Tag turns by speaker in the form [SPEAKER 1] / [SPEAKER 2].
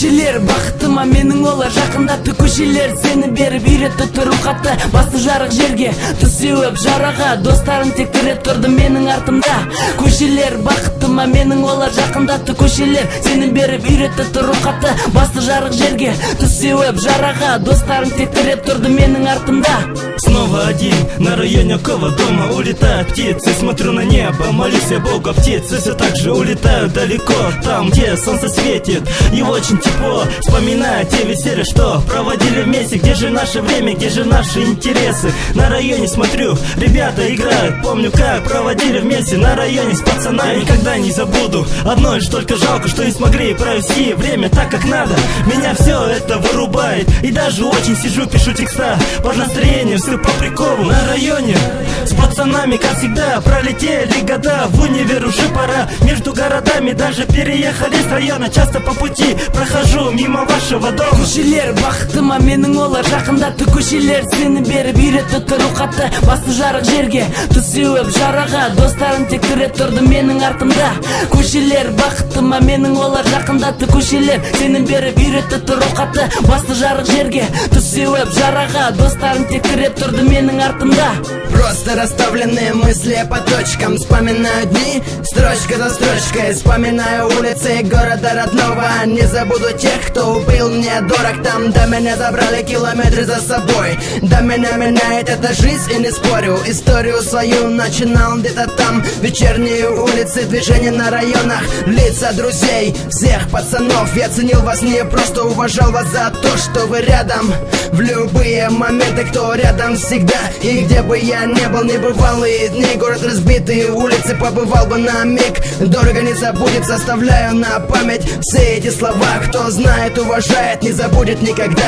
[SPEAKER 1] Көшелер бақытыма менің олар жақындатты. Көшелер сені беріп үйретті тұру қатты. Басты жарық жерге тұз сеуіп жараға, достарым тек тіреп тұрды менің артымда. Көшелер бақытыма менің олар жақындатты. Көшелер сені беріп үйретті тұру қатты. Басты жарық жерге тұз сеуіп жараға, достарым тек тіреп тұрды менің артымда.
[SPEAKER 2] Снова один на районе около дома улетают птицы. Смотрю на небо, молюсь я Бога, птицы все так же улетают далеко. Там, где солнце светит и очень тепло. Вспоминаю те веселья, что проводили вместе. Где же наше время, где же наши интересы? На районе смотрю, ребята играют. Помню, как проводили вместе на районе с пацанами. Никогда не забуду, одно лишь только жалко, что не смогли провести время так, как надо. Меня все это вырубает, и даже очень сижу, пишу текста под настроение, все по приколу. На районе с пацанами, как всегда, пролетели года. В универ уже пора, между городами даже переехали с района. Часто по пути прохожу мимо вашего дома.
[SPEAKER 1] Көшелер бақытыма менің олар жақындатты. Көшелер сені беріп үйретті тұру қатты. Басты жарық жерге тұз сеуіп жараға, достарым тек тіреп тұрды менің артымда. Көшелер бақытыма менің олар жақындатты. Көшелер сені беріп үйретті тұру қатты. Басты жарық жерге тұз сеуіп жараға, достарым тек тіреп тұрды менің артымда.
[SPEAKER 3] Просто расставленные мысли по точкам. Вспоминаю дни, строчка за строчкой. Вспоминаю улицы города родного. Не забуду тех, кто был мне дорог там. До меня забрали километры за собой. До меня меняет эта жизнь, и не спорю. Историю свою начинал где-то там. Вечерние улицы, движения на районах, лица друзей, всех пацанов. Я ценил вас, не просто уважал вас за то, что вы рядом. В любые моменты, кто рядом всегда. И где бы я не был, не бывалые дни. Город разбитый, улицы побывал бы на миг. Дорого не забудется, оставляю на память все эти слова. Кто знает, уважает, не забудет никогда.